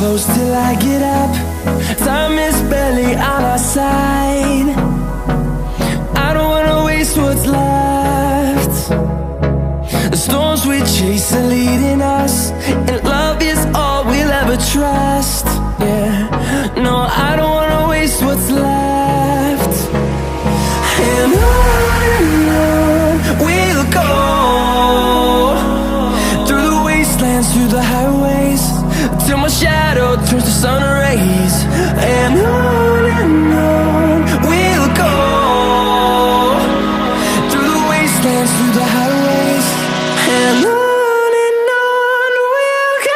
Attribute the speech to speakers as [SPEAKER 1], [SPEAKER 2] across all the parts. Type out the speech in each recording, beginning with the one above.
[SPEAKER 1] close till I get up. Time is barely on our side. I don't wanna waste what's left. The storms we chase are leading us, and love is all we'll ever trust. Yeah, no, I don't wanna waste what's left. And on we'll go, through the wastelands, through the highways, till my shadow turns to sun rays. And on we'll go, through the wastelands, through the highways, and on we'll go.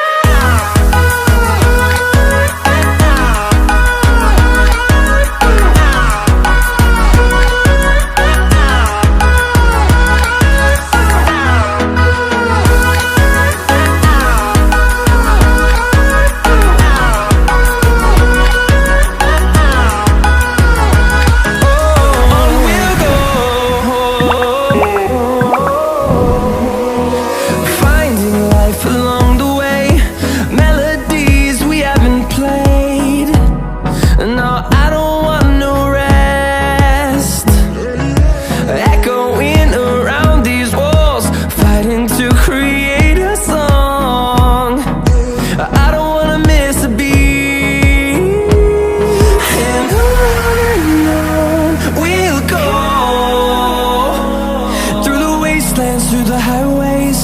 [SPEAKER 1] Through the highways,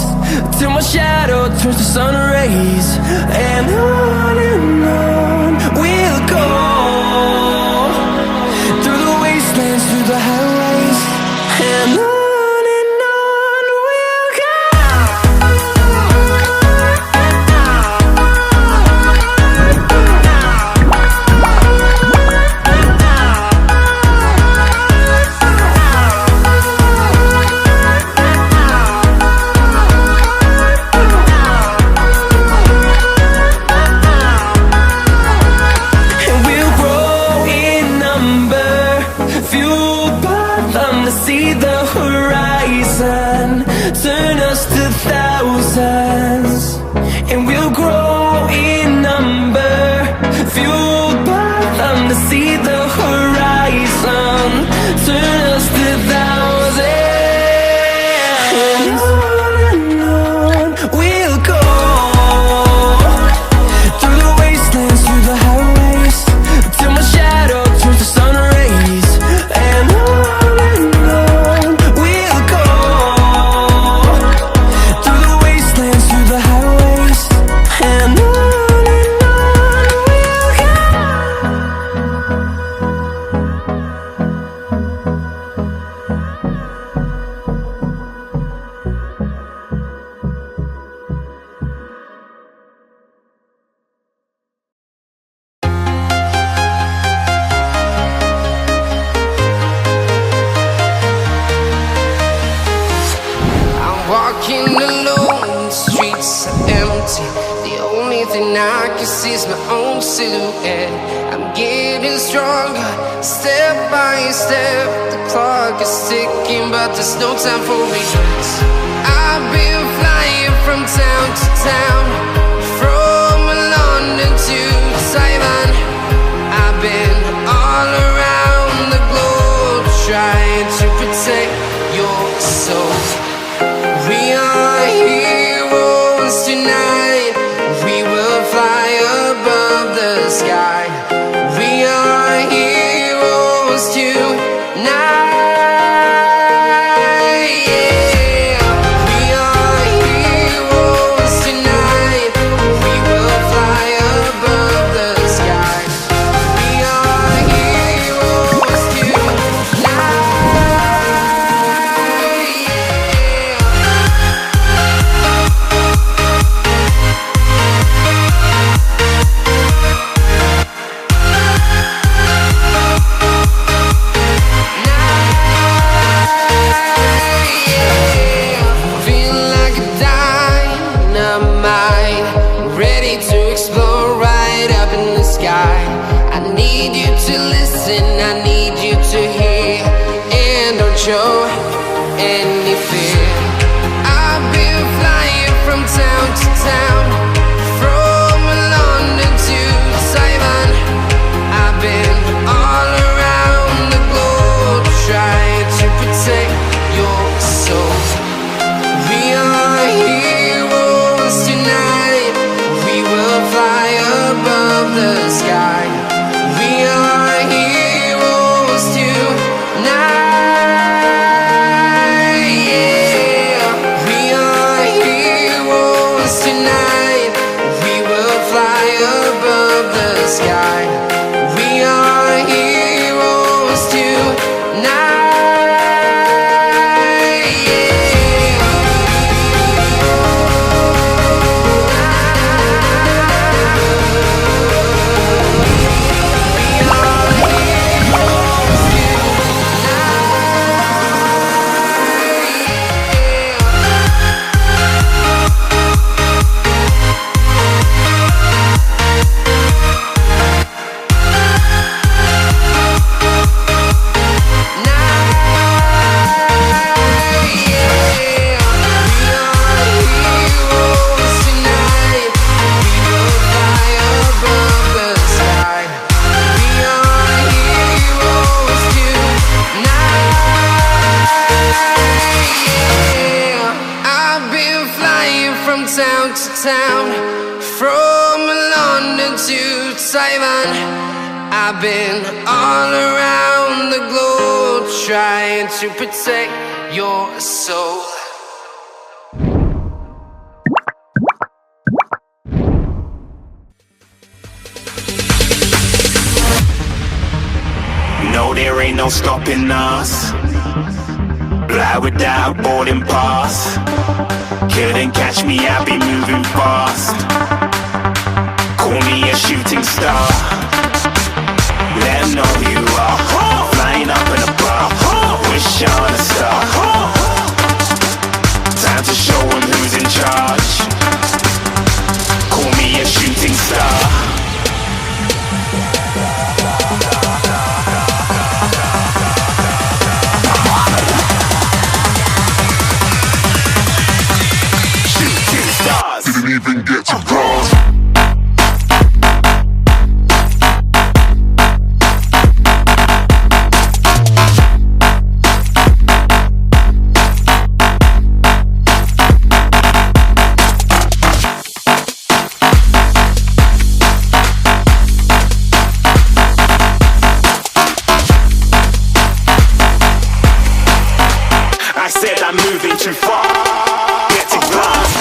[SPEAKER 1] till my shadow turns to sun rays. And on we'll go, through the wastelands, through the highways, and on we'll go. See the horizon, turn us to thousands, and we'll grow in number, fueled by them. To see the horizon, turn us to thousands, and on we'll go, through the wastelands, through the highways, till my shadow turns to sun rays. And
[SPEAKER 2] walking alone, the streets are empty. The only thing I can see is my own silhouette. I'm getting stronger, step by step. The clock is ticking, but there's no time for regrets. I've been flying from town to town, from London to Taiwan. I've been all around the globe, trying to protect your soul. We are heroes tonight. We will fly above the sky. We are heroes tonight. Yeah. We are heroes tonight. We will fly above the sky. We are heroes tonight. Show any fear. I've been flying from town to town, from London to town, from London to Taiwan. I've been all around the globe trying to protect your soul.
[SPEAKER 3] No, there ain't no stopping us. Fly without boarding pass. Couldn't catch me, I be moving fast. Call me a shooting star. Let 'em know who you are. Flying up in a bar. Wish on a star. Time to show 'em who's in charge. Call me a shooting star. Didn't even get to cross. I said I'm moving too far. Get to glass.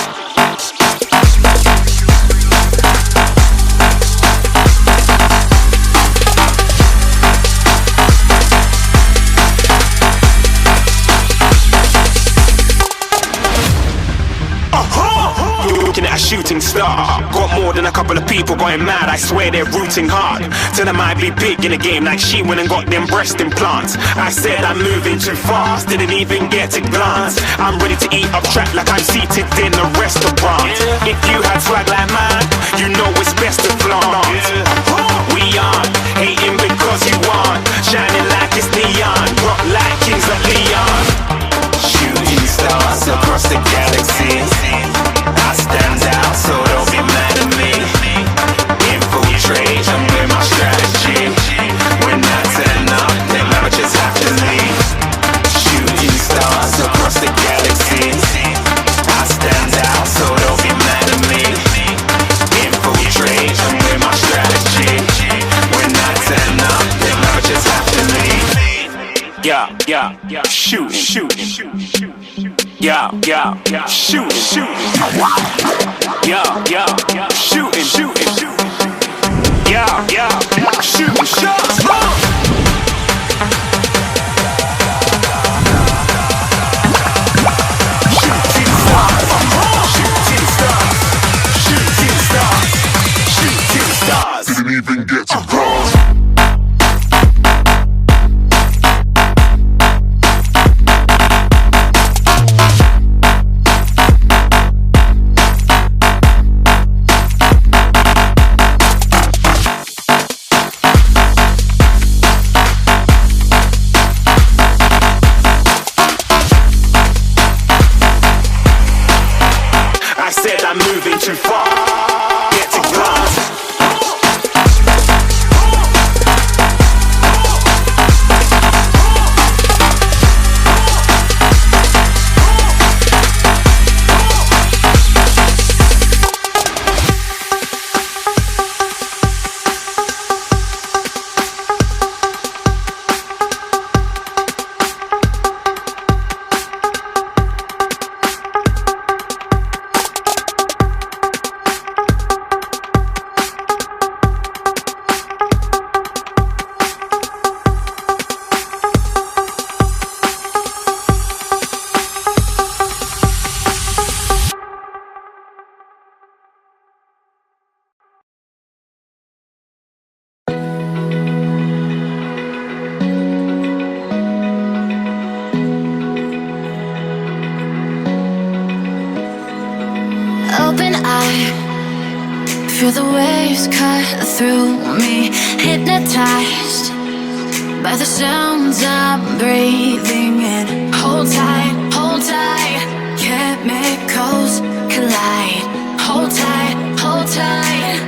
[SPEAKER 3] Looking at a shooting star. Got more than a couple of people going mad, I swear they're rooting hard. Tell them I'd be big in the game like she went and got them breast implants. I said I'm moving too fast, didn't even get to glance. I'm ready to eat up track like I'm seated in a restaurant. If you had swag like mine, you know it's best to flaunt. We aren't hating because you aren't shining like it's neon, rock like kings of Leon. Shooting stars across the galaxy. I stand out, so don't be mad at me. Infiltrate, I'm with my strategy. When I turn up, then I just have to leave. Shooting stars across the galaxy. I stand out, so don't be mad at me. Infiltrate, I'm with my strategy. When I turn up, then I just have to leave. Yeah, shooting. Yeah, shooting. Yeah, shooting. Yeah, shooting shots. Shooting stars. Didn't even get to cross. I said I'm moving too far. Get to glass.
[SPEAKER 4] Open eye, feel the waves cut through me. Hypnotized by the sounds I'm breathing in. Hold tight, chemicals collide. Hold tight, hold tight,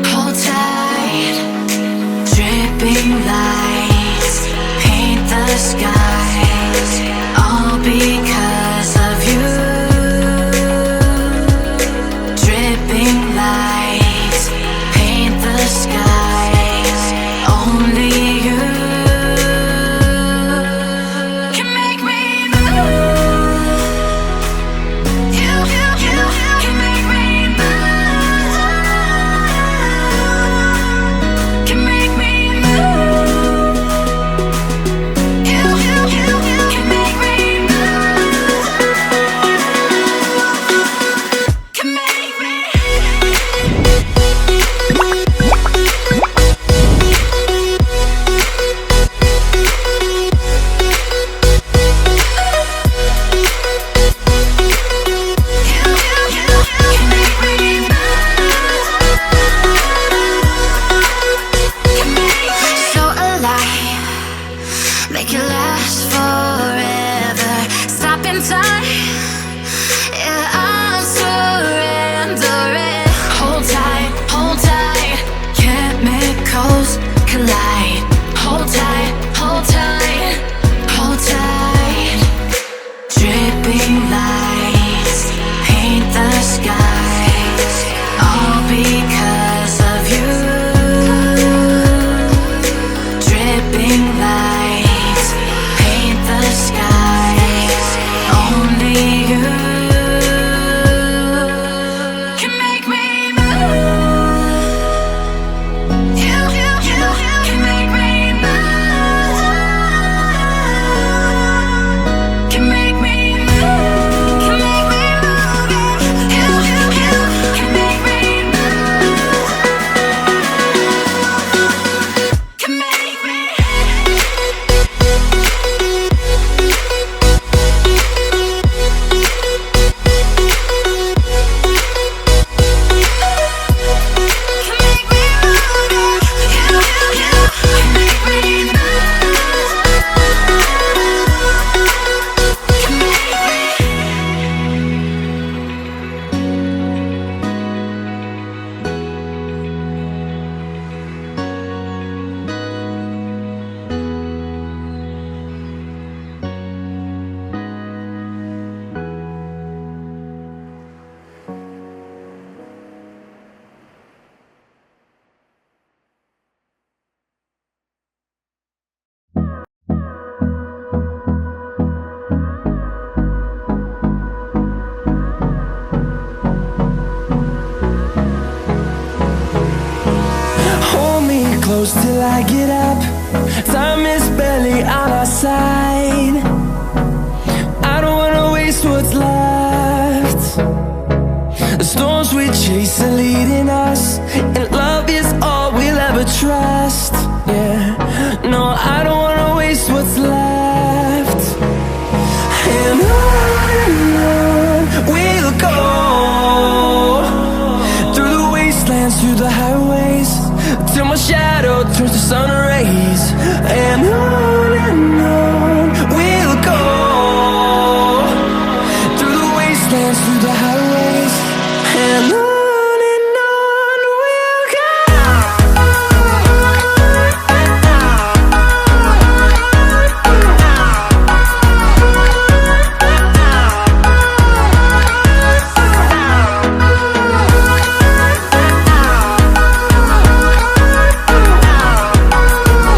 [SPEAKER 4] hold tight. Dripping lights paint the skies, all because of you. Dripping on tight. Yeah, I'm surrendering. Hold tight, hold tight. Chemicals collide. Hold tight, hold tight, hold tight. Dripping lights paint the skies, all because of you. Dripping lights paint the skies, only you can make me move. You can make me move. Can make me move. Can make me move. You can make me move. Can make me.
[SPEAKER 1] Hold me close till I get up. Time is barely on our side. I don't wanna waste what's left. The storms we chase are leading us, and love is all we'll ever trust. Yeah, no, I don't wanna waste what's left. And on we'll go, through the wastelands, through the highways, till my shadow turns to sun rays. And on we'll go, through the wastelands, through the highways, and on.